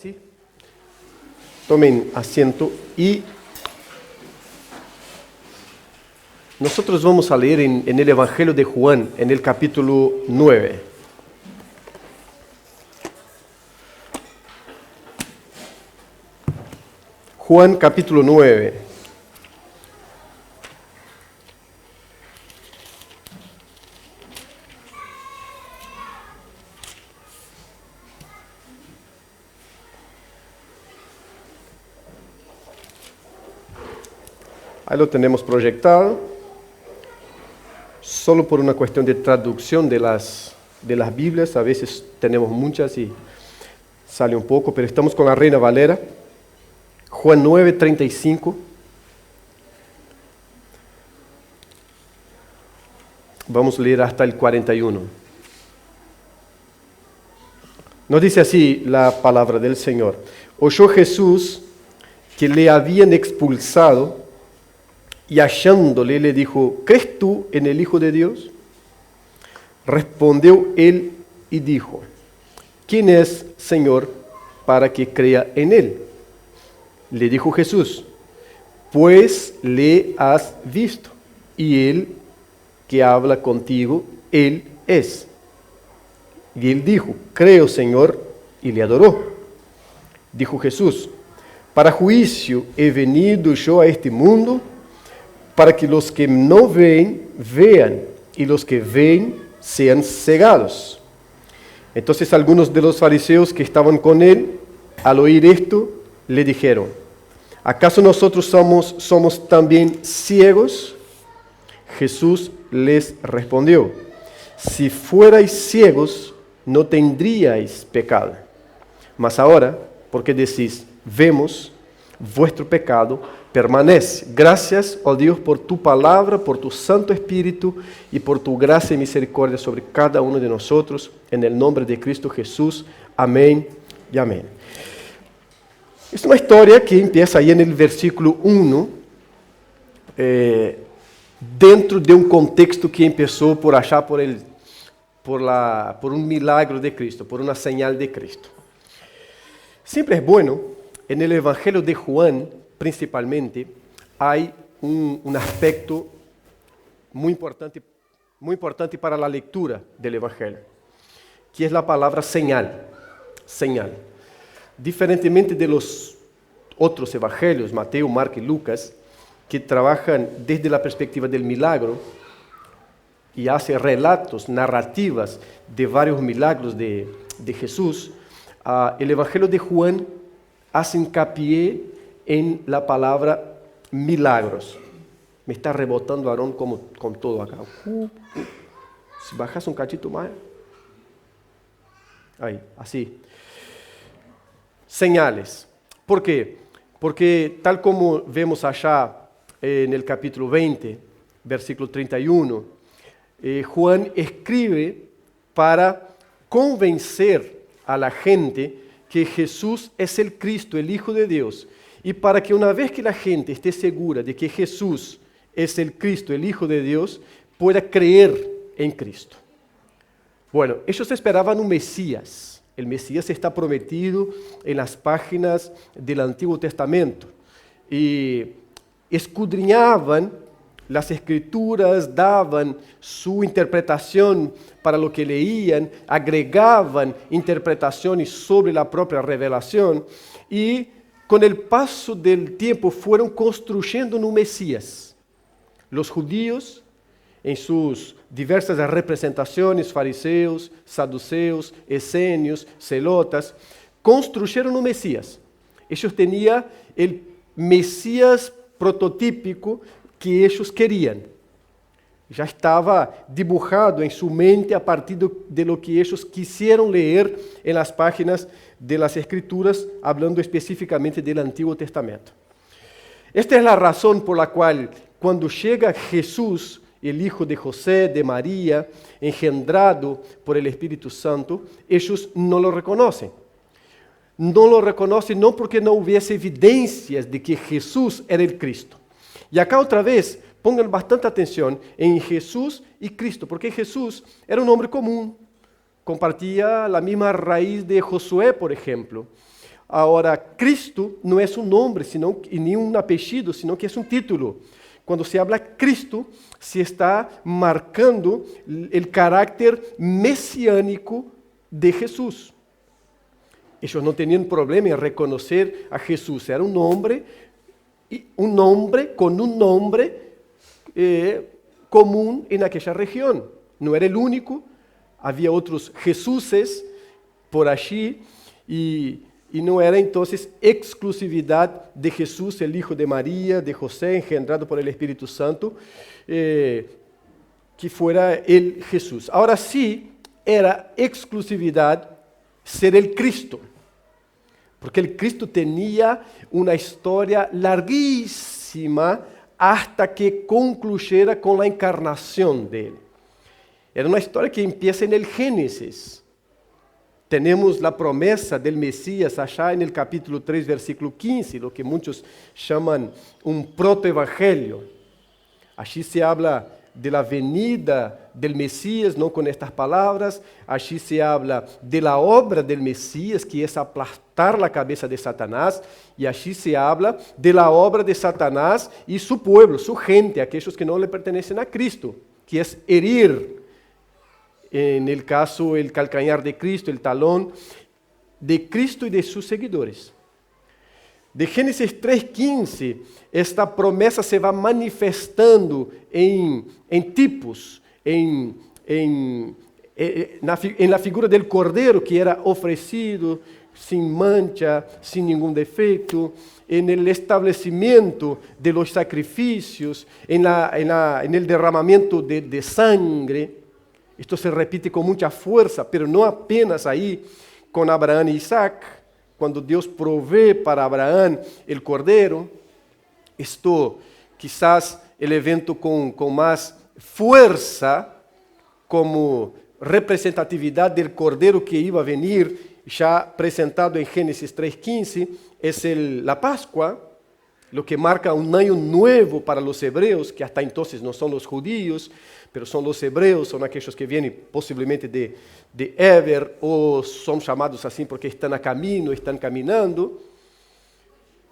Sí. Tomen asiento y nosotros vamos a leer en el Evangelio de Juan, en el capítulo 9. Juan capítulo 9. Ahí lo tenemos proyectado. Solo por una cuestión de traducción de las Biblias, a veces tenemos muchas y sale un poco, pero estamos con la Reina Valera. Juan 9, 35. Vamos a leer hasta el 41. Nos dice así la palabra del Señor. Oyó Jesús que le habían expulsado y hallándole le dijo, ¿crees tú en el Hijo de Dios? Respondió él y dijo, ¿quién es, Señor, para que crea en él? Le dijo Jesús, pues le has visto, y él que habla contigo, él es. Y él dijo, creo, Señor, y le adoró. Dijo Jesús, para juicio he venido yo a este mundo, para que los que no ven, vean, y los que ven, sean cegados. Entonces algunos de los fariseos que estaban con él, al oír esto, le dijeron, ¿acaso nosotros somos también ciegos? Jesús les respondió, si fuerais ciegos, no tendríais pecado. Mas ahora, porque decís, vemos, vuestro pecado permanece. Gracias, oh Dios, por tu palabra, por tu Santo Espíritu y por tu gracia y misericordia sobre cada uno de nosotros. En el nombre de Cristo Jesús. Amén y amén. Es una historia que empieza ahí en el versículo 1, dentro de un contexto que empezó por allá por un milagro de Cristo, por una señal de Cristo. Siempre es bueno, en el Evangelio de Juan, principalmente, hay un aspecto muy importante para la lectura del Evangelio, que es la palabra señal. Señal. Diferentemente de los otros evangelios, Mateo, Marcos y Lucas, que trabajan desde la perspectiva del milagro y hacen relatos, narrativas de varios milagros de Jesús, el Evangelio de Juan hace hincapié en la palabra milagros. Me está rebotando Aarón con todo acá. Si bajas un cachito más. Ahí, así. Señales. ¿Por qué? Porque tal como vemos allá en el capítulo 20, versículo 31, Juan escribe para convencer a la gente que Jesús es el Cristo, el Hijo de Dios, y para que una vez que la gente esté segura de que Jesús es el Cristo, el Hijo de Dios, pueda creer en Cristo. Bueno, ellos esperaban un Mesías. El Mesías está prometido en las páginas del Antiguo Testamento. Y escudriñaban las Escrituras, daban su interpretación para lo que leían, agregaban interpretaciones sobre la propia revelación y con el paso del tiempo fueron construyendo un Mesías. Los judíos, en sus diversas representaciones, fariseos, saduceos, esenios, celotas, construyeron un Mesías. Ellos tenían el Mesías prototípico que ellos querían. Ya estaba dibujado en su mente a partir de lo que ellos quisieron leer en las páginas de las Escrituras, hablando específicamente del Antiguo Testamento. Esta es la razón por la cual cuando llega Jesús, el hijo de José, de María, engendrado por el Espíritu Santo, ellos no lo reconocen. No lo reconocen no porque no hubiese evidencias de que Jesús era el Cristo. Y acá otra vez, pongan bastante atención en Jesús y Cristo, porque Jesús era un hombre común, compartía la misma raíz de Josué, por ejemplo. Ahora, Cristo no es un nombre ni un apellido, sino que es un título. Cuando se habla Cristo, se está marcando el carácter mesiánico de Jesús. Ellos no tenían problema en reconocer a Jesús. Era un hombre con un nombre común en aquella región. No era el único, había otros Jesuses por allí y no era entonces exclusividad de Jesús, el hijo de María, de José, engendrado por el Espíritu Santo, que fuera el Jesús. Ahora sí, era exclusividad ser el Cristo, porque el Cristo tenía una historia larguísima hasta que concluyera con la encarnación de él. Era una historia que empieza en el Génesis. Tenemos la promesa del Mesías allá en el capítulo 3, versículo 15, lo que muchos llaman un protoevangelio. Allí se habla de la venida del Mesías, no con estas palabras. Allí se habla de la obra del Mesías, que es aplastar la cabeza de Satanás. Y allí se habla de la obra de Satanás y su pueblo, su gente, aquellos que no le pertenecen a Cristo, que es herir, en el caso, el calcañar de Cristo, el talón de Cristo y de sus seguidores. De Génesis 3:15, esta promesa se va manifestando en tipos, en la figura del cordero que era ofrecido sin mancha, sin ningún defecto, en el establecimiento de los sacrificios, en el derramamiento de sangre. Esto se repite con mucha fuerza, pero no apenas ahí con Abraham y Isaac, cuando Dios provee para Abraham el cordero. Esto quizás el evento con más fuerza como representatividad del cordero que iba a venir, ya presentado en Génesis 3:15, es la Pascua, lo que marca un año nuevo para los hebreos, que hasta entonces no son los judíos, pero son los hebreos, son aquellos que vienen posiblemente de Eber, o son llamados así porque están a camino, están caminando.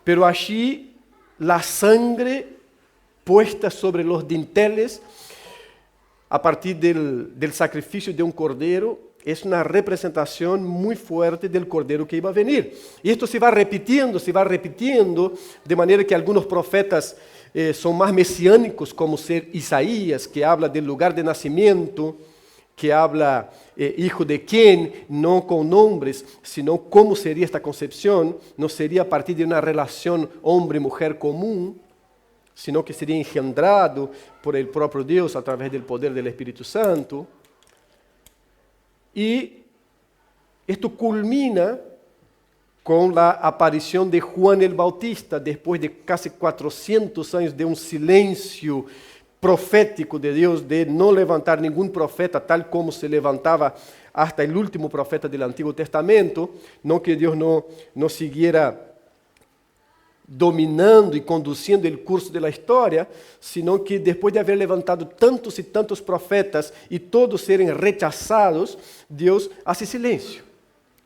Pero allí la sangre puesta sobre los dinteles a partir del sacrificio de un cordero es una representación muy fuerte del cordero que iba a venir. Y esto se va repitiendo, de manera que algunos profetas son más mesiánicos, como ser Isaías, que habla del lugar de nacimiento, que habla hijo de quién, no con nombres, sino cómo sería esta concepción. No sería a partir de una relación hombre-mujer común, sino que sería engendrado por el propio Dios a través del poder del Espíritu Santo. Y esto culmina con la aparición de Juan el Bautista, después de casi 400 años de un silencio profético de Dios, de no levantar ningún profeta, tal como se levantaba hasta el último profeta del Antiguo Testamento. No que Dios no siguiera dominando y conduciendo el curso de la historia, sino que después de haber levantado tantos y tantos profetas y todos serem rechazados, Dios hace silencio.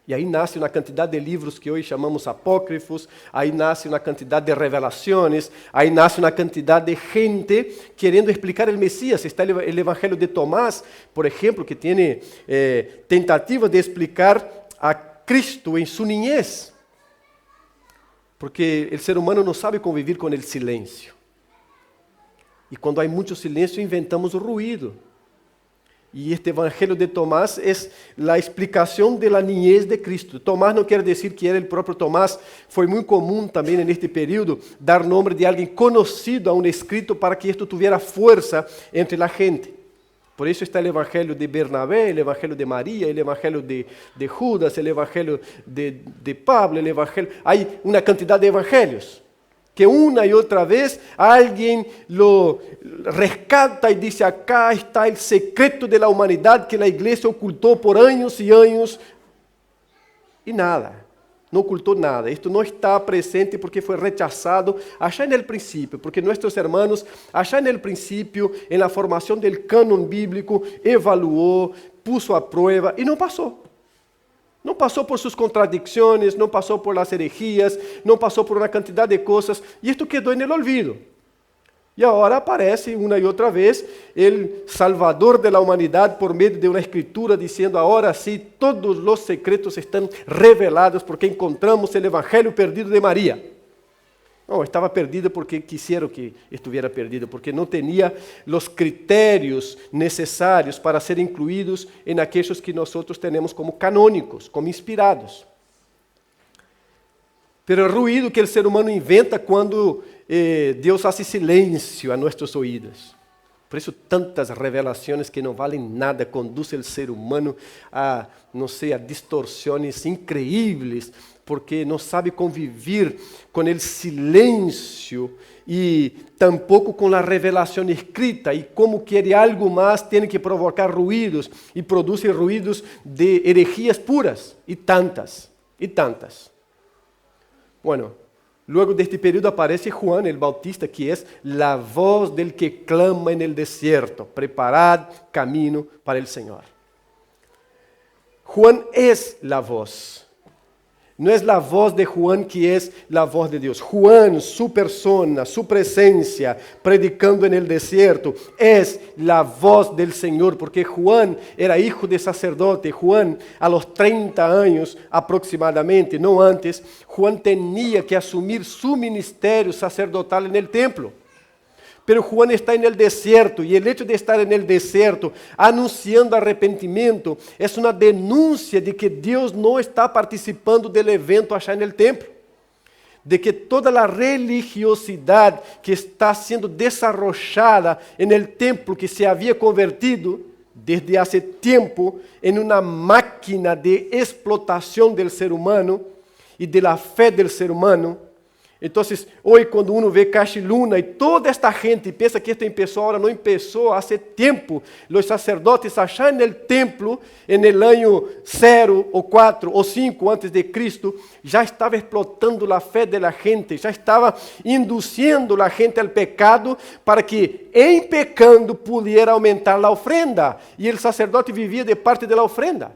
Y ahí nace una cantidad de libros que hoy llamamos apócrifos, ahí nace una cantidad de revelaciones, ahí nace una cantidad de gente queriendo explicar el Mesías. Está el Evangelio de Tomás, por ejemplo, que tiene tentativa de explicar a Cristo en su niñez. Porque el ser humano no sabe convivir con el silencio. Y cuando hay mucho silencio, inventamos ruido. Y este Evangelio de Tomás es la explicación de la niñez de Cristo. Tomás no quiere decir que era el propio Tomás. Fue muy común también en este periodo dar nombre de alguien conocido a un escrito para que esto tuviera fuerza entre la gente. Por eso está el Evangelio de Bernabé, el Evangelio de María, el Evangelio de Judas, el Evangelio de Pablo, el Evangelio. Hay una cantidad de evangelios que una y otra vez alguien lo rescata y dice: acá está el secreto de la humanidad que la iglesia ocultó por años y años. Y nada, no ocultó nada. Esto no está presente porque fue rechazado allá en el principio, porque nuestros hermanos allá en el principio, en la formación del canon bíblico, evaluó, puso a prueba y no pasó. Não passou por suas contradições, não passou por las herejías, não passou por uma quantidade de coisas, e isto quedou no olvido. E agora aparece uma e outra vez o Salvador da humanidade por meio de uma escritura dizendo: agora sim, todos os secretos estão revelados porque encontramos o Evangelho perdido de Maria. Não, estava perdida porque quisieron que estuviera perdida, porque não tinha os critérios necessários para ser incluídos em aqueles que nós temos como canônicos, como inspirados. Pero o ruído que o ser humano inventa quando Deus faz silêncio a nossos ouvidos. Por isso, tantas revelações que não valem nada conduzem o ser humano a, não sei, a distorções increíbles, porque não sabe conviver com o silêncio e tampouco com a revelação escrita, e como quer algo mais, tem que provocar ruídos, e produz ruídos de herejías puras, e tantas, e tantas. Bueno, luego deste período aparece Juan el Bautista, que é a voz del que clama en el desierto, preparad camino para el Señor. Juan es la voz. No es la voz de Juan que es la voz de Dios. Juan, su persona, su presencia, predicando en el desierto, es la voz del Señor, porque Juan era hijo de sacerdote. Juan, a los 30 años aproximadamente, no antes, Juan tenía que asumir su ministerio sacerdotal en el templo. Pero Juan está en el desierto, y el hecho de estar en el desierto anunciando arrepentimiento es una denuncia de que Dios no está participando del evento allá en el templo, de que toda la religiosidad que está siendo desarrollada en el templo, que se había convertido desde hace tiempo en una máquina de explotación del ser humano y de la fe del ser humano. Então, hoje, quando uno vê Cash Luna e toda esta gente pensa que isto empezó ahora, não empezó hace tempo. Os sacerdotes allá en el templo, en el año 0 ou 4 ou 5 antes de Cristo, já estava explotando a fé de la gente, já estava induzindo a gente ao pecado para que, em pecando, pudiera aumentar a ofrenda. E o sacerdote vivia de parte da ofrenda.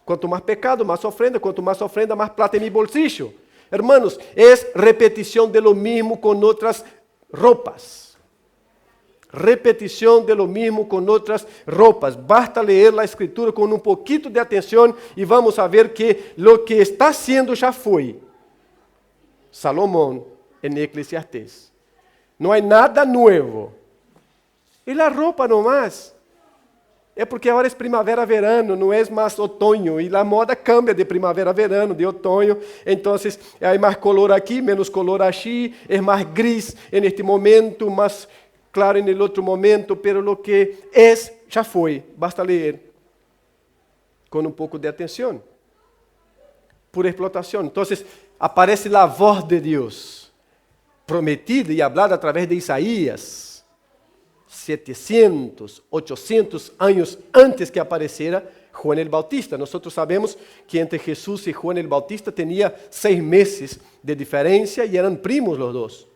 Quanto mais pecado, mais ofrenda. Quanto mais ofrenda, mais plata em mi bolsillo. Hermanos, es repetición de lo mismo con otras ropas. Repetición de lo mismo con otras ropas. Basta leer la escritura con un poquito de atención y vamos a ver que lo que está haciendo ya fue Salomón en Eclesiastés. No hay nada nuevo. Y la ropa nomás. É porque agora é primavera-verano, não é mais outono, e a moda cambia de primavera-verano, de outono, então há mais color aqui, menos color aqui, é mais gris neste momento, mais claro no outro momento, pero lo que é, já foi, basta ler, com um pouco de atenção, por explotação. Então, aparece a voz de Deus, prometida e hablada através de Isaías, 700, 800 anos antes que apareciera Juan el Bautista. Nós sabemos que entre Jesús e Juan el Bautista tinha 6 meses de diferença e eram primos os dois.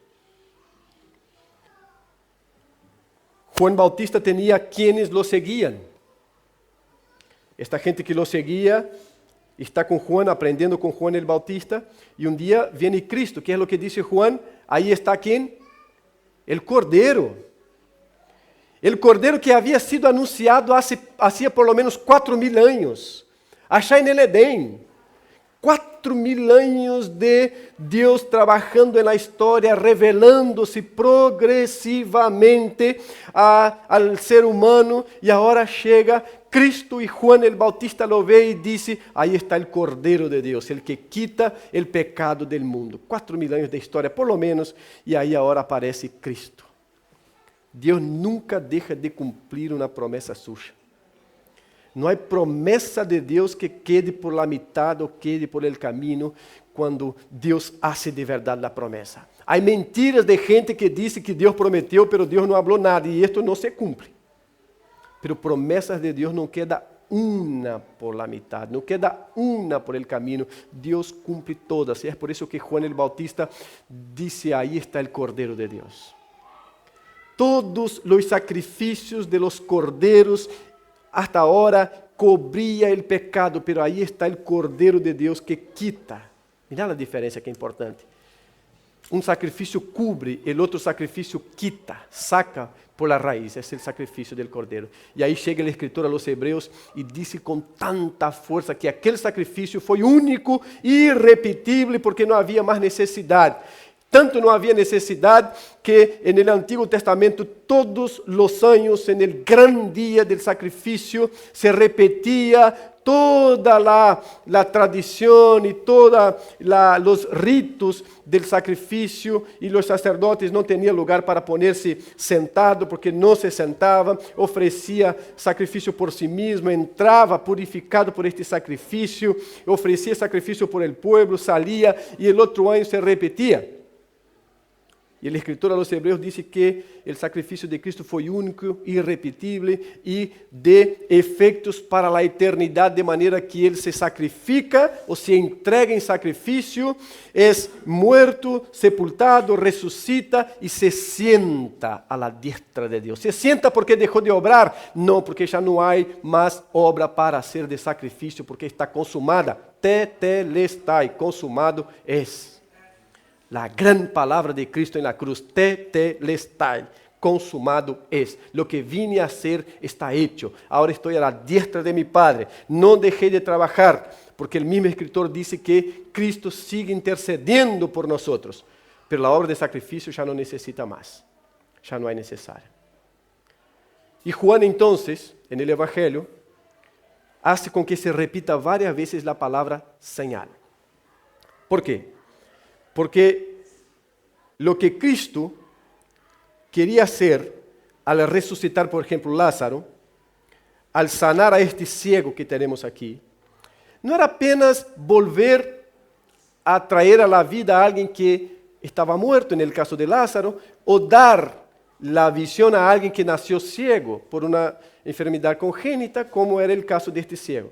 Juan Bautista tinha quienes lo seguiam. Esta gente que lo seguia está com Juan, aprendendo com Juan el Bautista, e um dia vem Cristo. Que é o que diz Juan? Aí está quem? El Cordeiro. El Cordeiro que havia sido anunciado hacía por lo menos 4.000 anos, allá en el Edén. 4.000 anos de Deus trabalhando na história, revelando-se progressivamente ao ser humano, e agora chega Cristo, e Juan el Bautista lo ve e diz: aí está o Cordeiro de Deus, el que quita o pecado del mundo. 4.000 anos de história, por lo menos, e aí agora aparece Cristo. Deus nunca deixa de cumprir uma promessa suya. Não há promessa de Deus que quede por la mitad ou quede por el camino quando Deus hace de verdade a promessa. Há mentiras de gente que diz que Deus prometeu, pero Deus não falou nada, e isto não se cumpre. Pero promessas de Deus não queda uma por la mitad, não queda uma por el camino. Deus cumpre todas, e é por isso que Juan el Bautista disse: aí está o Cordeiro de Deus. Todos os sacrifícios de los corderos hasta ahora cobría el pecado, pero ahí está el Cordero de Dios que quita. Mira a diferença que é importante. Um sacrifício cubre, o outro sacrifício quita, saca por la raiz. Esse é o sacrifício do Cordeiro. E aí chega o escritor a los Hebreus e disse com tanta força que aquele sacrifício foi único e irrepetível porque não havia mais necessidade. Tanto não havia necessidade que no Antigo Testamento todos os anos, no grande dia do sacrifício, se repetia toda a tradição e todos os ritos do sacrifício, e os sacerdotes não tinham lugar para poner-se sentado, porque não se sentavam, oferecia sacrifício por si mesmo, entrava purificado por este sacrifício, oferecia sacrifício por el pueblo, salia, e o outro ano se repetia. E o escritor aos Hebreus disse que o sacrifício de Cristo foi único, irrepetível e de efeitos para a eternidade, de maneira que ele se sacrifica ou se entrega em sacrifício, é muerto, sepultado, ressuscita e se sienta a la diestra de Deus. Se sienta porque deixou de obrar? Não, porque já não há mais obra para ser de sacrifício, porque está consumada. Tetelestai, consumado es. La gran palabra de Cristo en la cruz, tetelestai, consumado es. Lo que vine a hacer está hecho. Ahora estoy a la diestra de mi Padre. No dejé de trabajar, porque el mismo escritor dice que Cristo sigue intercediendo por nosotros. Pero la obra de sacrificio ya no necesita más. Ya no es necesaria. Y Juan entonces, en el Evangelio, hace con que se repita varias veces la palabra señal. ¿Por qué? Porque lo que Cristo quería hacer al resucitar, por ejemplo, Lázaro, al sanar a este ciego que tenemos aquí, no era apenas volver a traer a la vida a alguien que estaba muerto, en el caso de Lázaro, o dar la visión a alguien que nació ciego por una enfermedad congénita, como era el caso de este ciego.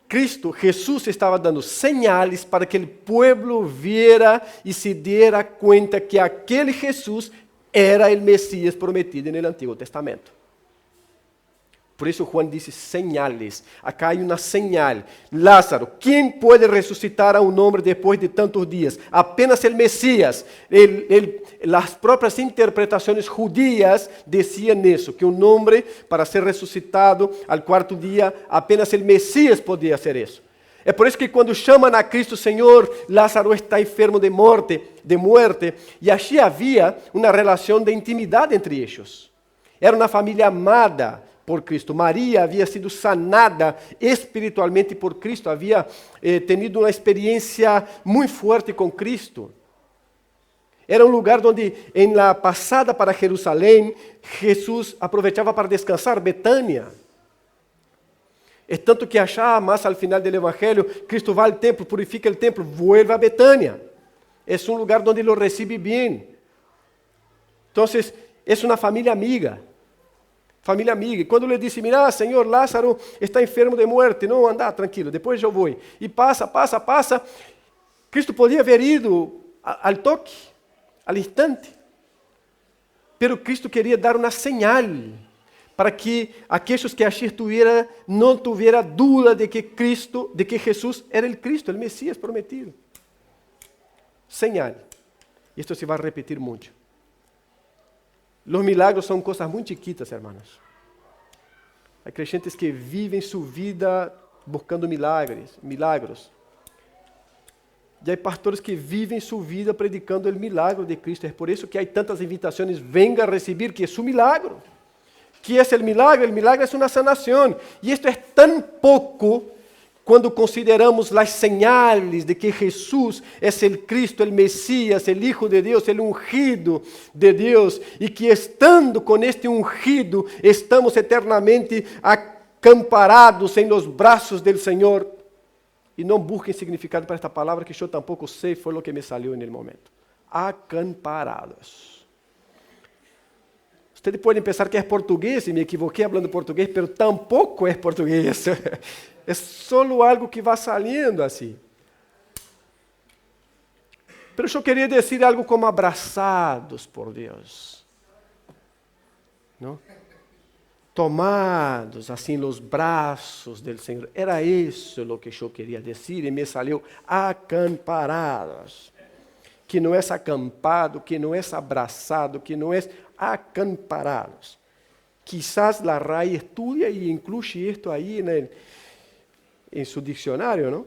Cristo, Jesús estava dando señales para que o pueblo viera e se diera cuenta que aquele Jesús era o Messias prometido no Antigo Testamento. Por isso Juan disse señales. Acá há uma señal. Lázaro, quem pode ressuscitar a um homem depois de tantos dias? Apenas o Messias. As próprias interpretações judías diziam isso, que um homem, para ser ressuscitado al quarto dia, apenas o Messias podia ser isso. É por isso que quando chamam a Cristo, Senhor, Lázaro está enfermo de muerte, e allí havia uma relação de intimidade entre eles. Era uma família amada por Cristo. Maria havia sido sanada espiritualmente por Cristo, havia tenido uma experiência muito forte com Cristo. Era um lugar onde, em la passada para Jerusalém, Jesus aproveitava para descansar, Betânia. É tanto que achar mais ao final do Evangelho, Cristo vai ao templo, purifica o templo, vuelve a Betânia. É um lugar onde lo recebe bem. Então, é uma família amiga. Família amiga. E quando ele disse, mira, Senhor, Lázaro está enfermo de muerte. Não, anda, tranquilo, depois eu vou. E passa. Cristo podia haver ido ao toque, ao instante. Pero Cristo queria dar uma señal para que aqueles que allí estuvieran não tuvieran dúvida de que Jesus era o Cristo, o Messias prometido. Señal. E isto se vai repetir muito. Los milagros são coisas muito chiquitas, hermanos. Há creyentes que vivem sua vida buscando milagros. E há pastores que vivem sua vida predicando o milagre de Cristo. É por isso que há tantas invitações, venga a receber, que é su milagro. Que é o milagre? O milagre é uma sanação. E isto é tão pouco quando consideramos as señales de que Jesus é o Cristo, o Messias, o Hijo de Deus, o ungido de Deus, e que estando com este ungido, estamos eternamente acamparados em los braços del Senhor. E não busquem significado para esta palavra, que eu tampouco sei, foi o que me salió no momento. Acamparados. Vocês podem pensar que é português, e me equivoquei falando português, mas tampouco é português. É só algo que vai saliendo assim. Mas eu queria dizer algo como abraçados por Deus. Não? tomados así en los brazos del Señor. Era eso lo que yo quería decir y me salió acamparados. Que no es acampado, que no es abrazado, que no es acamparados. Quizás la RAI estudia y incluye esto ahí en su diccionario, ¿no?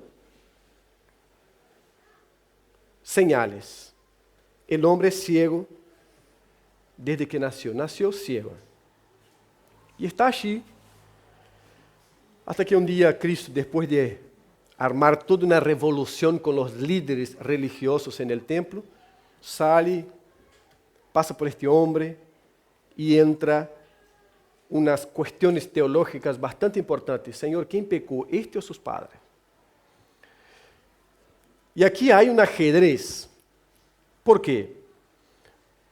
Señales. El hombre es ciego desde que nació. Nació ciego. Y está allí hasta que un día Cristo, después de armar toda una revolución con los líderes religiosos en el templo, sale, pasa por este hombre y entra unas cuestiones teológicas bastante importantes. Señor, ¿quién pecó, este o sus padres? Y aquí hay un ajedrez. ¿Por qué?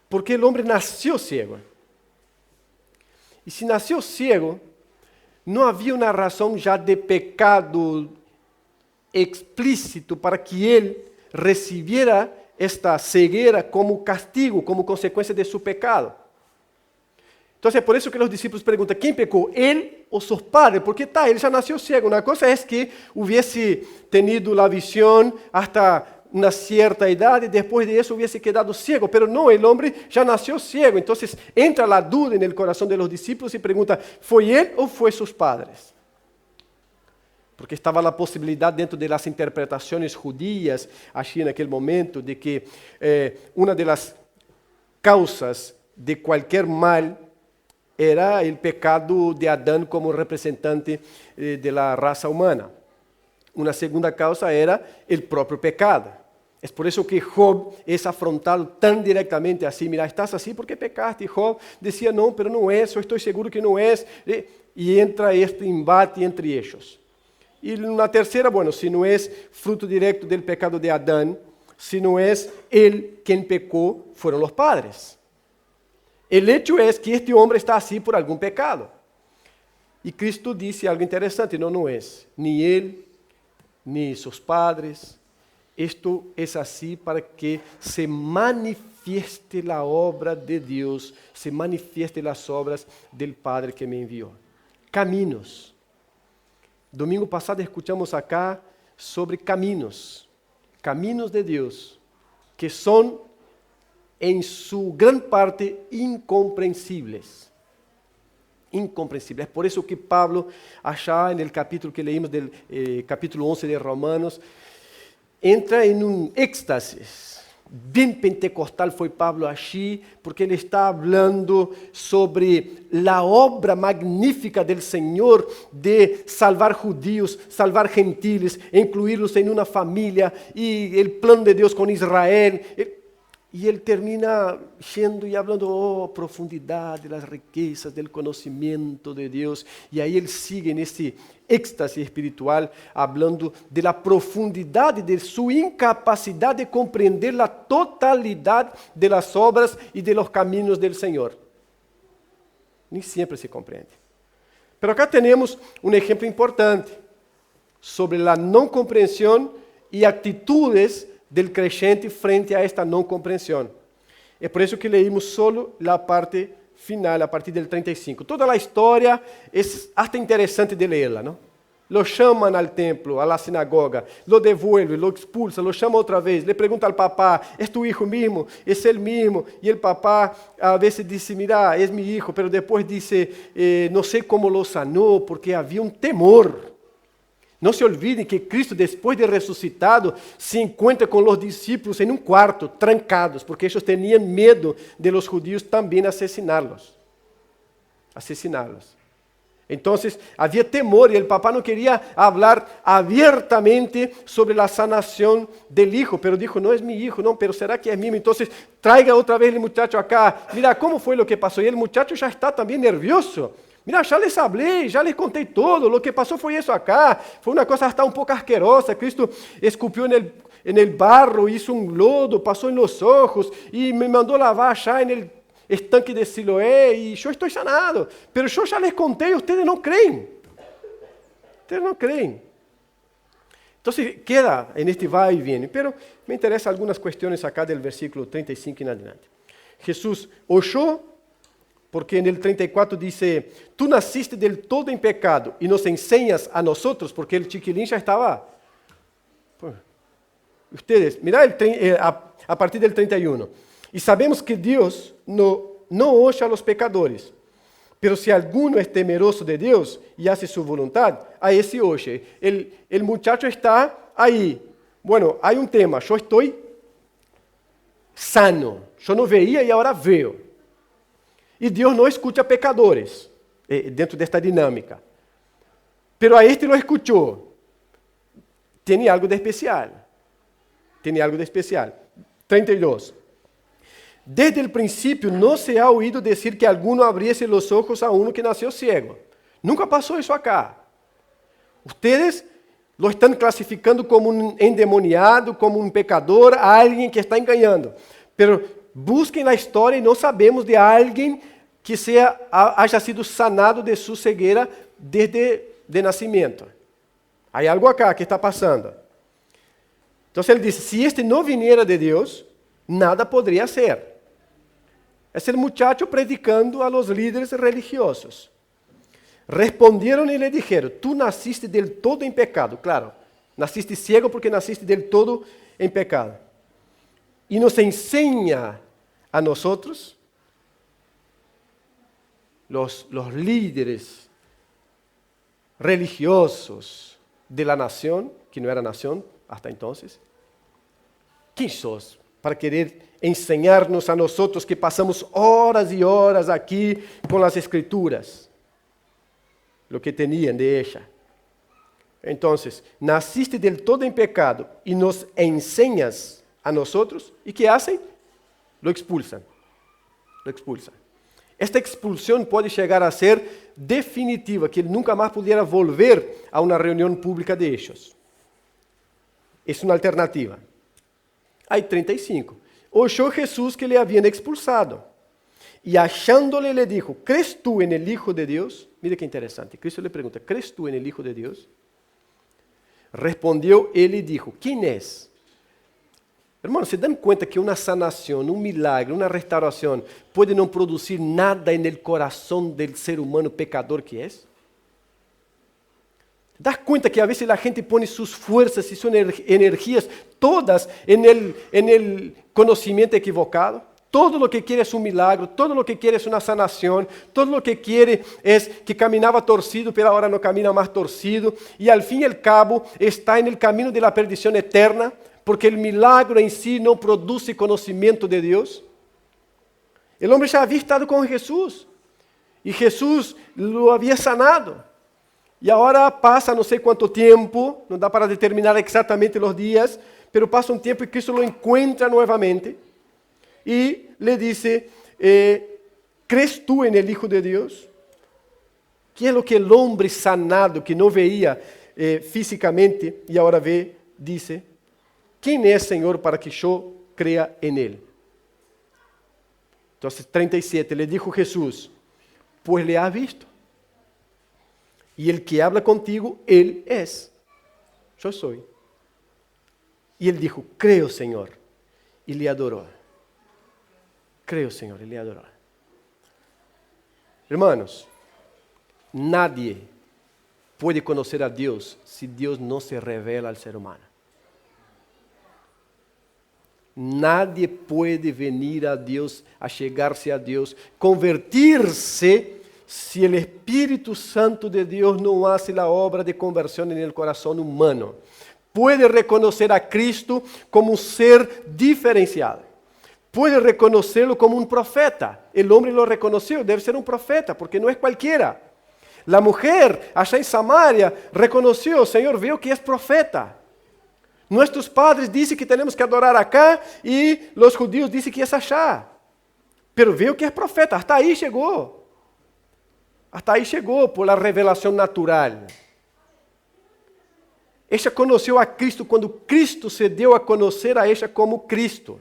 Porque el hombre nació ciego. Y si nació ciego, no había una razón ya de pecado explícito para que él recibiera esta ceguera como castigo, como consecuencia de su pecado. Entonces, por eso que los discípulos preguntan, ¿quién pecó, él o sus padres? Porque él ya nació ciego. Una cosa es que hubiese tenido la visión hasta una cierta edad y después de eso hubiese quedado ciego, pero no, el hombre ya nació ciego. Entonces entra la duda en el corazón de los discípulos y pregunta, ¿fue él o fue sus padres? Porque estaba la posibilidad dentro de las interpretaciones judías, allí en aquel momento, de que una de las causas de cualquier mal era el pecado de Adán como representante de la raza humana. Una segunda causa era el propio pecado. Es por eso que Job es afrontado tan directamente así. Mira, estás así porque pecaste. Y Job decía, no, pero no es, yo estoy seguro que no es. Y entra este embate entre ellos. Y una tercera, bueno, si no es fruto directo del pecado de Adán, si no es él quien pecó, fueron los padres. El hecho es que este hombre está así por algún pecado. Y Cristo dice algo interesante, no es ni él, ni sus padres. Esto es así para que se manifieste la obra de Dios, se manifieste las obras del Padre que me envió. Caminos. Domingo pasado escuchamos acá sobre caminos, caminos de Dios, que son en su gran parte incomprensibles. Incomprensibles. Es por eso que Pablo, allá en el capítulo que leímos del capítulo 11 de Romanos, entra en un éxtasis. Bien pentecostal foi Pablo allí, porque ele está hablando sobre la obra magnífica del Señor de salvar judíos, salvar gentiles, incluirlos en una familia y el plan de Dios con Israel. Y él termina yendo y hablando, oh, profundidad de las riquezas del conocimiento de Dios. Y ahí él sigue en ese éxtasis espiritual, hablando de la profundidad de su incapacidad de comprender la totalidad de las obras y de los caminos del Señor. Ni siempre se comprende. Pero acá tenemos un ejemplo importante sobre la no comprensión y actitudes del creyente frente a esta não compreensão. É por isso que leímos solo a parte final, a partir del 35. Toda a história é até interessante de leerla, não? Lo chaman al templo, a la sinagoga, lo devuelve, lo expulsa, lo chama outra vez, le pregunta al papá, ¿es tu hijo mismo? ¿Es él mismo? Y el papá a veces dice, mira, es mi hijo, pero después dice, no sé cómo lo sanó, porque había un temor. Não se olvidem que Cristo, depois de ressuscitado, se encontra com os discípulos em um quarto, trancados, porque eles tinham medo de los judíos também assassiná-los. Então, havia temor e o papá não queria falar abertamente sobre a sanação del hijo, pero dijo, não é meu hijo, não, pero será que é mío? Então, traiga outra vez o muchacho acá, mira como foi o que passou. E o muchacho já está também nervioso. Mira, já les hablé, já les contei todo, lo que pasó fue eso acá, fue una cosa hasta un poco asquerosa. Cristo escupió en el barro, hizo un lodo, pasó en los ojos y me mandó lavar allá en el estanque de Siloé y yo estoy sanado. Pero yo ya les conté y ustedes no creen. Ustedes no creen. Entonces queda en este va y viene, pero me interesan algunas cuestiones acá del versículo 35 en adelante. Jesús oyó porque en el 34 dice, tú naciste del todo en pecado y nos enseñas a nosotros, porque el chiquilín ya estaba. Ustedes, mirá a partir del 31. Y sabemos que Dios no oye a los pecadores, pero si alguno es temeroso de Dios y hace su voluntad, a ese oye. El muchacho está ahí. Bueno, hay un tema, yo estoy sano, yo no veía y ahora veo. Y Dios no escucha pecadores dentro de esta dinámica. Pero a este lo escuchó. Tiene algo de especial. Tiene algo de especial. 32. Desde el principio no se ha oído decir que alguno abriese los ojos a uno que nació ciego. Nunca pasó eso acá. Ustedes lo están clasificando como un endemoniado, como un pecador, a alguien que está engañando. Pero busquen la historia y no sabemos de alguien que haya sido sanado de su ceguera desde de nacimiento. Hay algo acá que está pasando. Entonces él dice, si este no viniera de Dios, nada podría hacer. Es el muchacho predicando a los líderes religiosos. Respondieron y le dijeron, tú naciste del todo en pecado. Claro, naciste ciego porque naciste del todo en pecado. Y nos enseña a nosotros, los líderes religiosos de la nación, que no era nación hasta entonces, ¿quién sos para querer enseñarnos a nosotros que pasamos horas y horas aquí con las escrituras? Lo que tenían de ella. Entonces, naciste del todo en pecado y nos enseñas a nosotros, ¿y qué hacen? Lo expulsan. Lo expulsan. Esta expulsión puede llegar a ser definitiva, que él nunca más pudiera volver a una reunión pública de ellos. Es una alternativa. Hay 35. Oyó Jesús que le habían expulsado. Y hallándole le dijo, ¿crees tú en el Hijo de Dios? Mira qué interesante. Cristo le pregunta, ¿crees tú en el Hijo de Dios? Respondió él y dijo, ¿quién es? Hermanos, ¿se dan cuenta que una sanación, un milagre, una restauración puede no producir nada en el corazón del ser humano pecador que es? ¿Te das cuenta que a veces la gente pone sus fuerzas y sus energías todas en el conocimiento equivocado? Todo lo que quiere es un milagro, todo lo que quiere es una sanación, todo lo que quiere es que caminaba torcido, pero ahora no camina más torcido, y al fin y al cabo está en el camino de la perdición eterna, porque el milagro en sí no produce conocimiento de Dios. El hombre ya había estado con Jesús, y Jesús lo había sanado. Y ahora pasa no sé cuánto tiempo, no da para determinar exactamente los días, pero pasa un tiempo y Cristo lo encuentra nuevamente. Y le dice, ¿crees tú en el Hijo de Dios? ¿Qué es lo que el hombre sanado, que no veía físicamente y ahora ve, dice? ¿Quién es, Señor, para que yo crea en Él? Entonces, 37, le dijo Jesús, pues le has visto. Y el que habla contigo, Él es. Yo soy. Y él dijo, creo, Señor. Y le adoró. Creo, Señor, y le adoró. Hermanos, nadie puede conocer a Dios si Dios no se revela al ser humano. Nadie puede venir a Dios, a llegarse a Dios, convertirse si el Espíritu Santo de Dios no hace la obra de conversión en el corazón humano. Puede reconocer a Cristo como un ser diferenciado. Puede reconocerlo como un profeta. El hombre lo reconoció, debe ser un profeta, porque no es cualquiera. La mujer, allá en Samaria, reconoció, Señor, veo que es profeta. Nuestros padres dicen que tenemos que adorar acá y los judíos dicen que es allá. Pero veo que es profeta, hasta ahí llegó. Hasta ahí llegó por la revelación natural. Ella conoció a Cristo cuando Cristo se dio a conocer a ella como Cristo.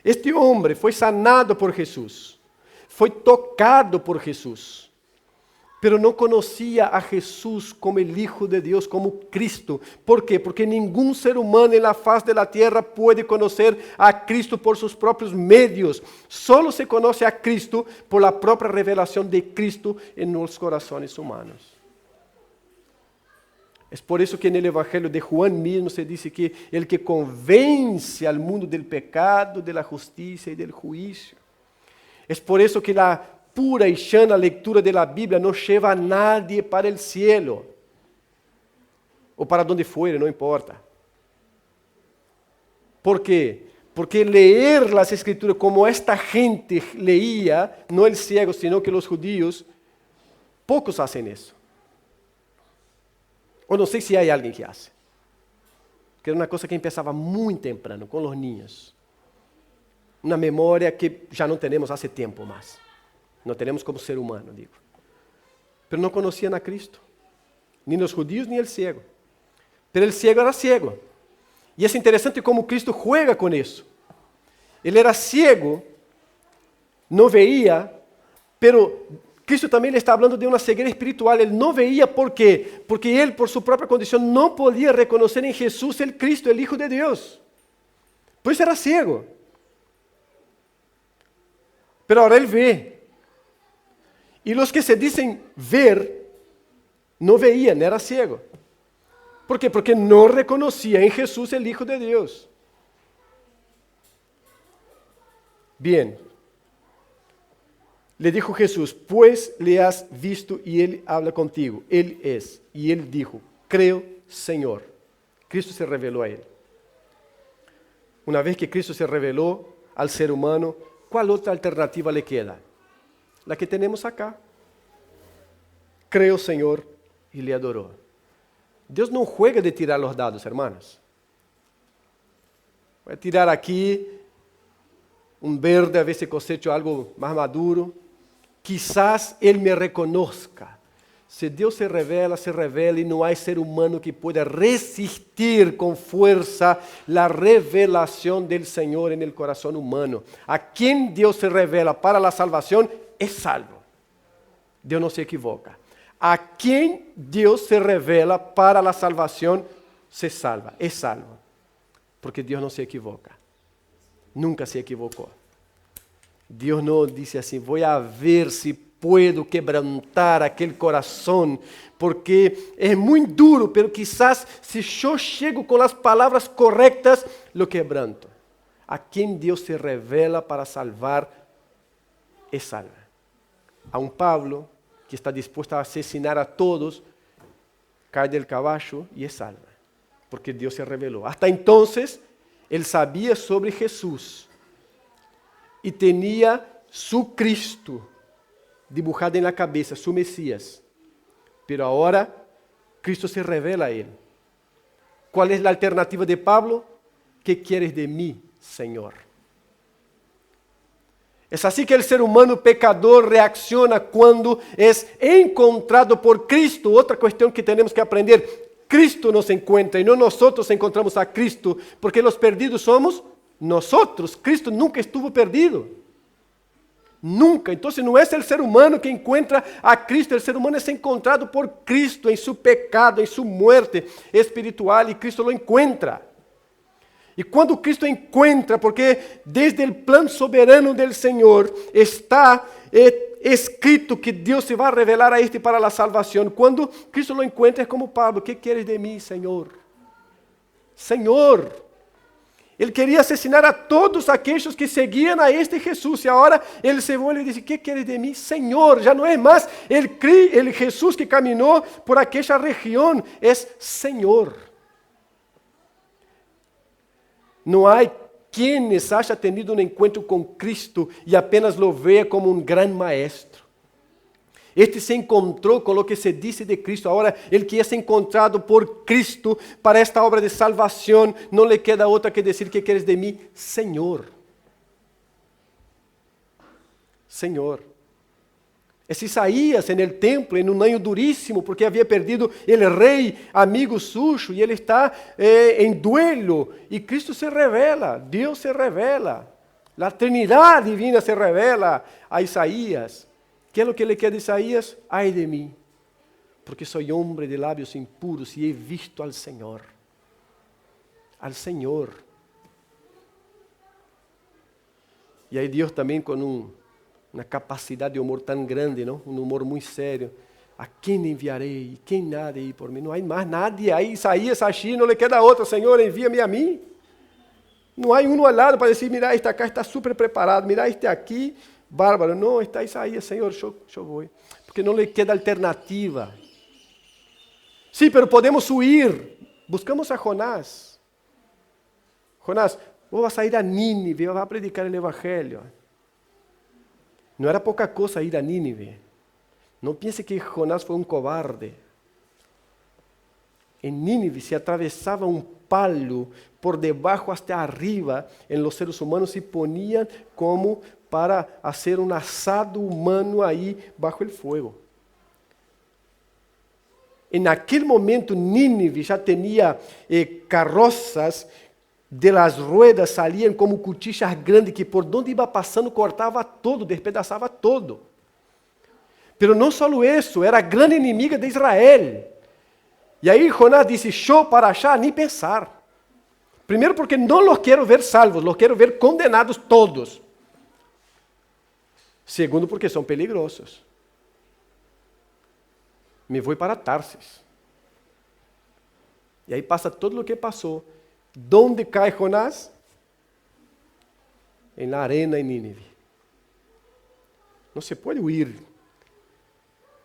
Este hombre foi sanado por Jesús, foi tocado por Jesús. pero no conocía a Jesús como el Hijo de Dios, como Cristo. ¿Por qué? Porque ningún ser humano en la faz de la tierra puede conocer a Cristo por sus propios medios. Solo se conoce a Cristo por la propia revelación de Cristo en los corazones humanos. Es por eso que en el Evangelio de Juan mismo se dice que el que convence al mundo del pecado, de la justicia y del juicio. Es por eso que la pura y llana lectura de la Biblia no lleva a nadie para el cielo, o para donde fuere, no importa. ¿Por qué? Porque leer las Escrituras como esta gente leía, no el ciego, sino que los judíos, pocos hacen eso. O no sé si hay alguien que hace. Que era una cosa que empezaba muy temprano, con los niños. Una memoria que ya no tenemos hace tiempo más. No tenemos como ser humano, digo. Pero no conocían a Cristo. Ni los judíos ni el ciego. Pero el ciego era ciego. Y es interesante cómo Cristo juega con eso. Él era ciego, no veía, pero Cristo también le está hablando de una ceguera espiritual. Él no veía, ¿por qué? Porque él, por su propia condición, no podía reconocer en Jesús el Cristo, el Hijo de Dios. Por eso era ciego. Pero ahora él ve. Y los que se dicen ver, no veían, era ciego. ¿Por qué? Porque no reconocía en Jesús el Hijo de Dios. Bien. Le dijo Jesús, pues le has visto y él habla contigo. Él es. Y él dijo, creo, Señor. Cristo se reveló a él. Una vez que Cristo se reveló al ser humano, ¿cuál otra alternativa le queda? La que tenemos acá. Creo, Señor, y le adoró. Dios no juega de tirar los dados, hermanos. Voy a tirar aquí un verde, a ver si cosecho algo más maduro. Quizás Él me reconozca. Si Dios se revela y no hay ser humano que pueda resistir con fuerza la revelación del Señor en el corazón humano. A quien Dios se revela para la salvación es salvo. Dios no se equivoca. A quien Dios se revela para la salvación se salva, es salvo. Porque Dios no se equivoca. Nunca se equivocó. Dios no dice así, voy a ver si puedo quebrantar aquel corazón, porque es muy duro, pero quizás si yo llego con las palabras correctas, lo quebranto. A quien Dios se revela para salvar, es salvo. A un Pablo que está dispuesto a asesinar a todos, cae del caballo y es salvo, porque Dios se reveló. Hasta entonces, él sabía sobre Jesús y tenía su Cristo dibujado en la cabeza, su Mesías. Pero ahora Cristo se revela a él. ¿Cuál es la alternativa de Pablo? ¿Qué quieres de mí, Señor? Es así que el ser humano pecador reacciona cuando es encontrado por Cristo. Otra cuestión que tenemos que aprender. Cristo nos encuentra y no nosotros encontramos a Cristo, porque los perdidos somos nosotros. Cristo nunca estuvo perdido. Nunca. Entonces no es el ser humano que encuentra a Cristo, el ser humano es encontrado por Cristo en su pecado, en su muerte espiritual, y Cristo lo encuentra. Y cuando Cristo encuentra, porque desde el plan soberano del Señor está escrito que Dios se va a revelar a este para la salvación. Cuando Cristo lo encuentra es como Pablo, ¿qué quieres de mí, Señor? Señor. Él quería asesinar a todos aquellos que seguían a este Jesús. Y ahora él se vuelve y dice, ¿qué quieres de mí? Señor, ya no es más el Jesús que caminó por aquella región, es Señor. No hay quienes haya tenido un encuentro con Cristo y apenas lo vea como un gran maestro. Este se encontró con lo que se dice de Cristo. Ahora, el que es encontrado por Cristo para esta obra de salvación, no le queda otra que decir, ¿qué quieres de mí? Señor. Señor. Es Isaías en el templo, en un año durísimo, porque había perdido el rey amigo suyo, y él está en duelo, y Cristo se revela, Dios se revela, la Trinidad divina se revela a Isaías. ¿Qué es lo que le queda a Isaías? Ay de mí, porque soy hombre de labios impuros y he visto al Señor. Al Señor. Y hay Dios también con una capacidad de humor tan grande, ¿no? Un humor muy serio. ¿A quién enviaré? ¿Y quién ha de ir por mí? No hay más nadie. Ahí Isaías allí, no le queda otro. Señor, envíame a mí. No hay uno al lado para decir, mira, este acá está súper preparado. Mira, este aquí, bárbaro. No, está Isaías, Señor, yo voy. Porque no le queda alternativa. Sí, pero podemos huir. Buscamos a Jonás. Jonás, vos vas a ir a Nínive, vas a predicar el Evangelio. No era poca cosa ir a Nínive. No piense que Jonás fue un cobarde. En Nínive se atravesaba un palo por debajo hasta arriba en los seres humanos y ponían como para hacer un asado humano ahí bajo el fuego. En aquel momento Nínive ya tenía carrozas de las ruedas, salían como cuchillas grandes que por donde iba pasando cortava todo, despedaçava todo. Pero no solo eso, era gran inimiga de Israel. Y ahí Jonás dice, yo para allá ni pensar. Primero porque no los quiero ver salvos, los quiero ver condenados todos. Segundo porque son peligrosos. Me voy para Tarsis. Y ahí pasa todo lo que pasó. ¿Dónde cae Jonás? En la arena en Nínive. No se puede huir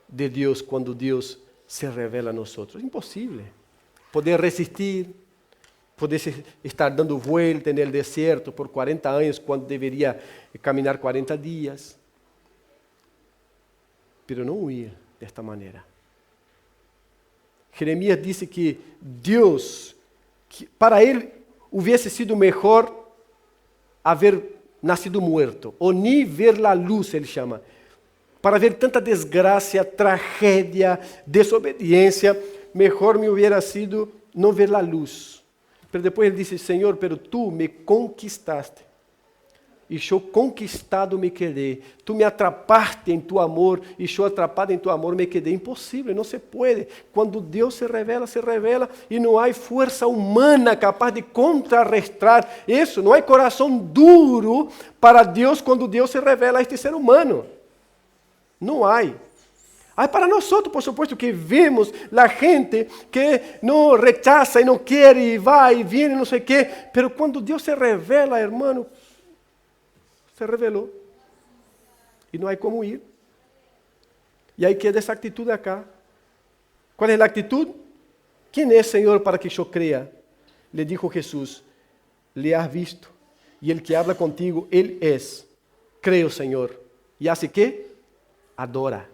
de Dios cuando Dios se revela a nosotros. Imposible. Poder resistir, poder estar dando vuelta en el desierto por 40 años cuando debería caminar 40 días. Pero no huir de esta manera. Jeremías dice que Dios, que para él hubiese sido mejor haber nacido muerto, o ni ver la luz, él llama. Para ver tanta desgracia, tragedia, desobediencia, mejor me hubiera sido no ver la luz. Pero después él dice, Señor, pero tú me conquistaste. Y yo conquistado me quedé. Tú me atrapaste en tu amor y yo atrapado en tu amor me quedé. Imposible, no se puede. Cuando Dios se revela y no hay fuerza humana capaz de contrarrestar eso. No hay corazón duro para Dios cuando Dios se revela a este ser humano. No hay. Hay para nosotros, por supuesto, que vemos la gente que no rechaza y no quiere y va y viene, no sé qué. Pero cuando Dios se revela, hermano, se reveló. Y no hay cómo ir. Y ahí queda esa actitud acá. ¿Cuál es la actitud? ¿Quién es, Señor, para que yo crea? Le dijo Jesús, le has visto. Y el que habla contigo, Él es. Creo, Señor. ¿Y hace qué? Adora.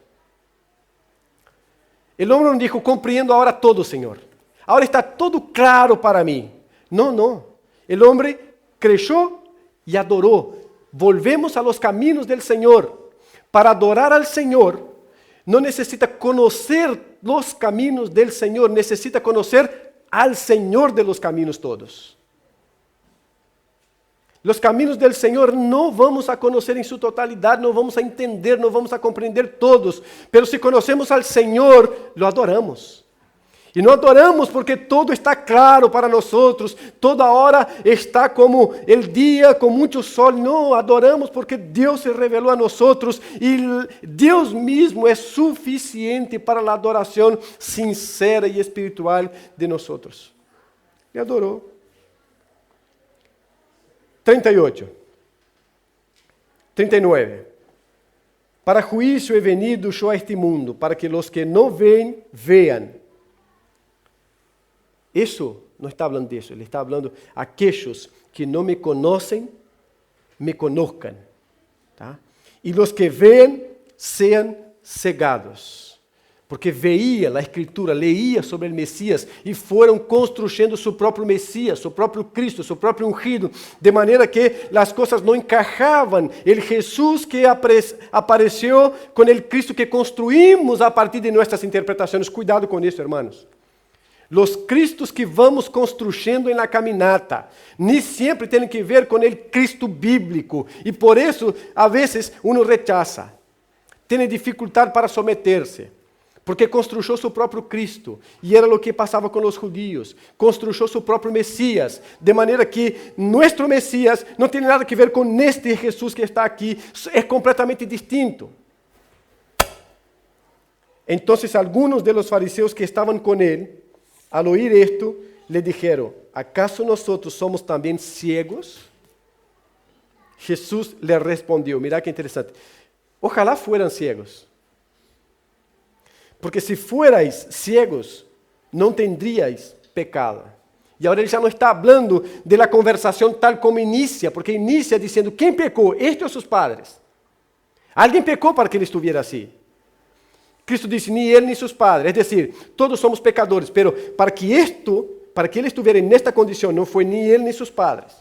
El hombre no dijo, compreendo ahora todo, Señor. Ahora está todo claro para mí. No, no. El hombre creyó y adoró. Volvemos a los caminos del Señor. Para adorar al Señor, no necesita conocer los caminos del Señor, necesita conocer al Señor de los caminos todos. Los caminos del Señor no vamos a conocer en su totalidad, no vamos a entender, no vamos a comprender todos. Pero si conocemos al Señor, lo adoramos. Y no adoramos porque todo está claro para nosotros, toda hora está como el día con mucho sol. No, adoramos porque Dios se reveló a nosotros y Dios mismo es suficiente para la adoración sincera y espiritual de nosotros. Le adoró. 38. 39. Para juicio he venido yo a este mundo, para que los que no ven, vean. Eso no está hablando de eso, ele está hablando a aquellos que no me conocen, me conozcan. ¿Tá? Y los que ven, sean cegados. Porque veía a Escritura, leía sobre o Messias e foram construindo seu próprio Messias, seu próprio Cristo, seu próprio ungido, de maneira que as coisas não encajavam. O Jesus que apareceu com o Cristo que construímos a partir de nossas interpretações. Cuidado com isso, hermanos. Los Cristos que vamos construindo na caminata, nem sempre tem que ver com o Cristo bíblico. E por isso, a vezes, uno rechaza. Tiene dificultad para someterse, porque construyó su propio Cristo, y era lo que pasaba con los judíos. Construyó su propio Mesías, de manera que nuestro Mesías no tiene nada que ver con este Jesús que está aquí, es completamente distinto. Entonces algunos de los fariseos que estaban con él, al oír esto, le dijeron, ¿acaso nosotros somos también ciegos? Jesús le respondió, mira qué interesante, ojalá fueran ciegos, porque si fuerais ciegos, no tendríais pecado. Y ahora ele já não está hablando de la conversación tal como inicia, porque inicia diciendo, ¿quién pecó? ¿Este o sus padres? Alguien pecó para que ele estuviera así. Cristo disse, ni ele ni sus padres, es decir, todos somos pecadores, pero para que ele estuviera nesta condição, não foi ni ele ni sus padres.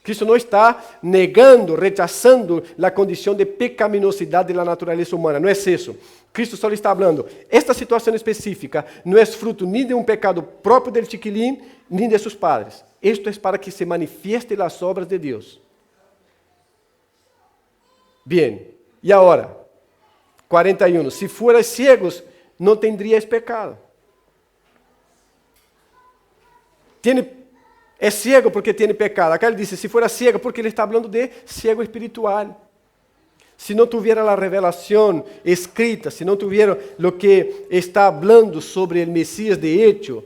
Cristo não está negando, rechazando a condição de pecaminosidade da natureza humana, não é isso. Cristo só está falando, esta situação específica não é fruto nem de um pecado próprio del chiquilín, nem de seus padres. Isto é para que se manifieste as obras de Deus. Bem, e agora? 41. Si fueras ciegos, no tendrías pecado. Es ciego porque tiene pecado. Acá él dice, si fuera ciego, porque él está hablando de ciego espiritual. Si no tuviera la revelación escrita, si no tuviera lo que está hablando sobre el Mesías de hecho,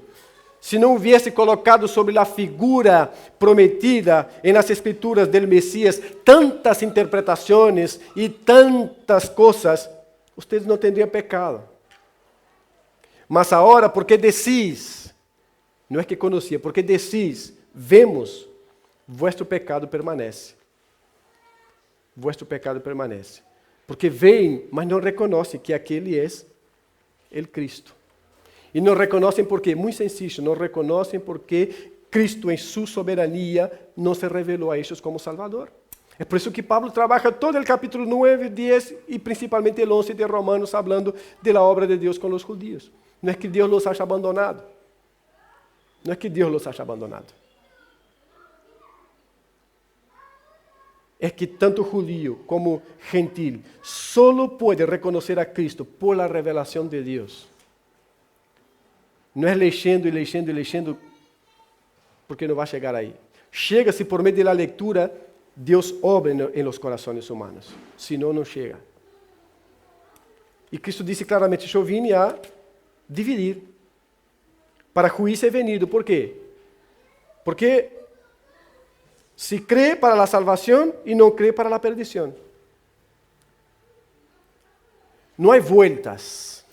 si no hubiese colocado sobre la figura prometida en las escrituras del Mesías tantas interpretaciones y tantas cosas, ustedes não teriam pecado. Mas agora, porque decís, não é que conhecia, porque decís, vemos, vuestro pecado permanece. Vuestro pecado permanece. Porque veem, mas não reconhecem que aquele é o Cristo. E não reconhecem porque, muito sencillo, não reconhecem porque Cristo em sua soberania não se revelou a eles como Salvador. É por isso que Pablo trabalha todo o capítulo 9, 10 e principalmente o 11 de Romanos, falando da obra de Deus com os judíos. Não é que Deus los acha abandonado. Não é que Deus los acha abandonado. É que tanto judío como gentil solo pode reconhecer a Cristo por la revelação de Deus. Não é leyendo e leyendo e leyendo, porque não vai chegar aí. Chega-se por meio da leitura. Deus obra em los corações humanos, senão não chega. E Cristo disse claramente, eu vim a dividir, para juízo é venido. ¿Por quê? Porque se crê para a salvação e não crê para a perdição. Não há vueltas.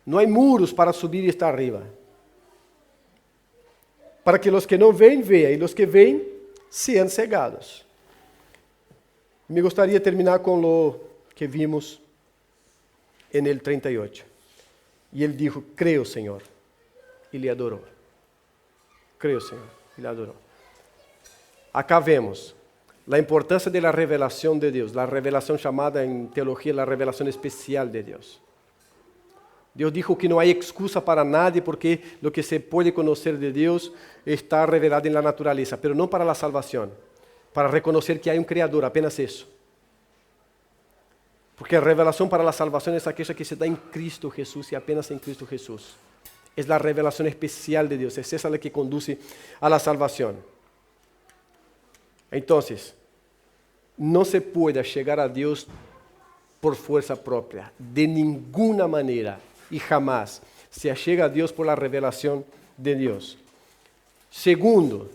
Não há muros para subir e estar arriba. Para que os que não veem, vejam, e os que veem, sejam cegados. Me gostaria de terminar com o que vimos en el 38. E ele dijo, creo, Senhor, e lhe adorou. Creo, Senhor, e lhe adorou. Acá vemos a importância da revelação de Deus, a revelação chamada em teologia, a revelação especial de Deus. Deus dijo que não há excusa para nadie porque lo que se pode conhecer de Deus está revelado na natureza, pero não para a salvação, para reconhecer que há um Criador, apenas isso. Porque a revelação para a salvação é aquela que se dá em Cristo Jesus e apenas em Cristo Jesus. É a revelação especial de Deus, é essa a que conduz a la salvação. Então, não se pode chegar a Deus por força própria, de nenhuma maneira. Y jamás se achega a Dios por la revelación de Dios. Segundo,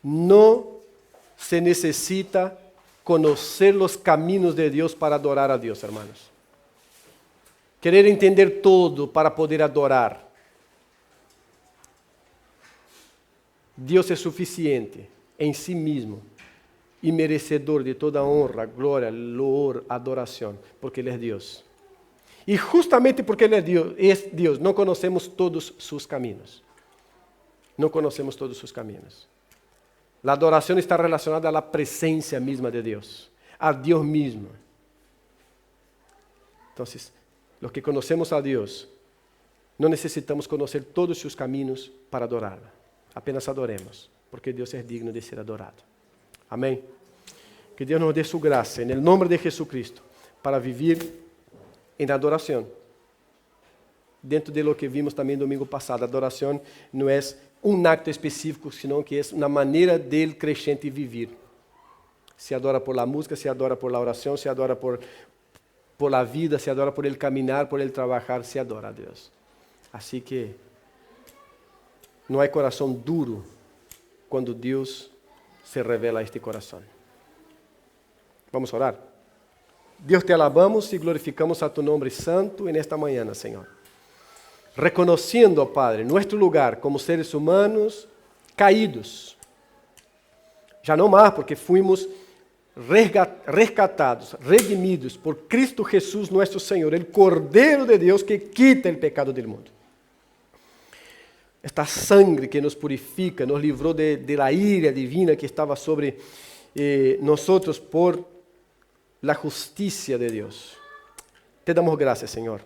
no se necesita conocer los caminos de Dios para adorar a Dios, hermanos. Querer entender todo para poder adorar. Dios es suficiente en sí mismo y merecedor de toda honra, gloria, loor, adoración, porque Él es Dios. E justamente porque Ele é Deus, não conhecemos todos seus caminhos. Não conhecemos todos seus caminhos. A adoração está relacionada à presença mesma de Deus, a Deus mesmo. Então, os que conhecemos a Deus, não necessitamos conhecer todos seus caminhos para adorá-lo. Apenas adoremos, porque Deus é digno de ser adorado. Amém? Que Deus nos dê sua graça, em nome de Jesucristo, para viver em adoração. Dentro de lo que vimos também domingo passado, adoração não é um acto específico, senão que é uma maneira del creyente viver. Se adora por la música, se adora por la oração, se adora por la vida, se adora por el caminar, por el trabajar, se adora a Deus. Assim que não há coração duro quando Deus se revela a este coração. Vamos orar? Deus, te alabamos e glorificamos a tu nome santo en esta mañana, Senhor. Reconociendo, Padre, nuestro lugar como seres humanos caídos. Já não mais, porque fuimos rescatados, redimidos por Cristo Jesús, nuestro Señor, el Cordero de Deus que quita el pecado del mundo. Esta sangre que nos purifica, nos livrou de la ira divina que estava sobre nosotros por la justicia de Deus. Te damos gracias, Senhor.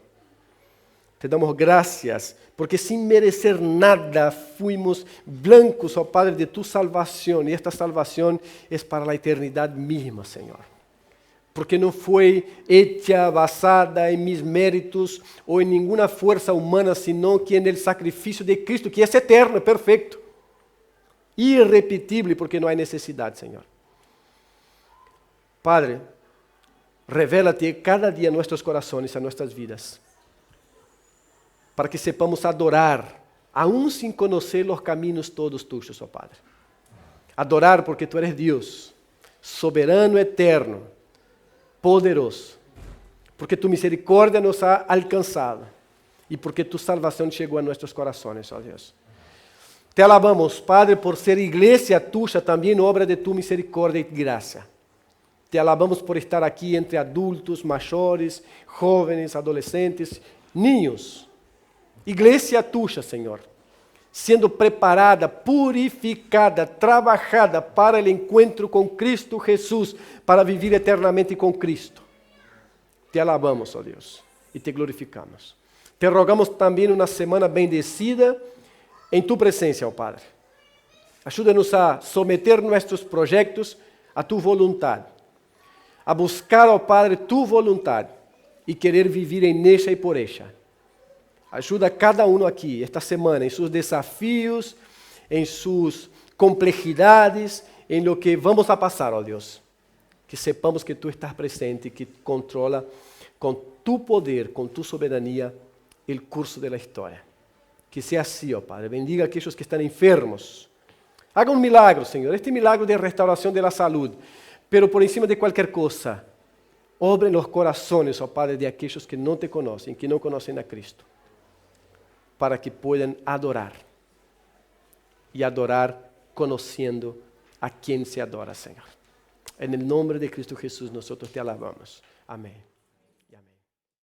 Te damos gracias, porque sin merecer nada fuimos blancos, oh Padre, de tu salvación. Y esta salvación es para la eternidad misma, Señor. Porque no fue hecha basada en mis méritos o en ninguna fuerza humana, sino que en el sacrificio de Cristo, que es eterno, perfecto, irrepetible, porque no hay necesidad, Señor. Padre, revélate cada día a nuestros corazones, a nuestras vidas, para que sepamos adorar, aún sin conocer los caminos todos tuyos, oh Padre. Adorar porque tú eres Dios, soberano, eterno, poderoso, porque tu misericordia nos ha alcanzado y porque tu salvación llegó a nuestros corazones, oh Dios. Te alabamos, Padre, por ser iglesia tuya, también obra de tu misericordia y gracia. Te alabamos por estar aquí entre adultos, mayores, jóvenes, adolescentes, niños. Iglesia tuya, Senhor, sendo preparada, purificada, trabajada para o encontro com Cristo Jesús, para viver eternamente com Cristo. Te alabamos, ó Deus, e te glorificamos. Te rogamos também uma semana bendecida em tu presença, ó Padre. Ajuda-nos a someter nossos projetos a tu vontade, a buscar, ó Padre, tu vontade e querer viver em ella e por ella. Ajuda cada um aqui, esta semana, em seus desafios, em suas complexidades, em lo que vamos a passar, ó Deus. Que sepamos que Tu estás presente, que controla com Tu poder, com Tu soberania, o curso da história. Que seja assim, ó Padre. Bendiga aqueles que estão enfermos. Haga um milagre, Senhor. Este milagre de restauração da saúde. Pero por encima de qualquer coisa, obre nos corações, ó Padre, de aqueles que não Te conhecem, que não conhecem a Cristo, para que puedan adorar, y adorar conociendo a quien se adora, Señor. En el nombre de Cristo Jesús nosotros te alabamos. Amén.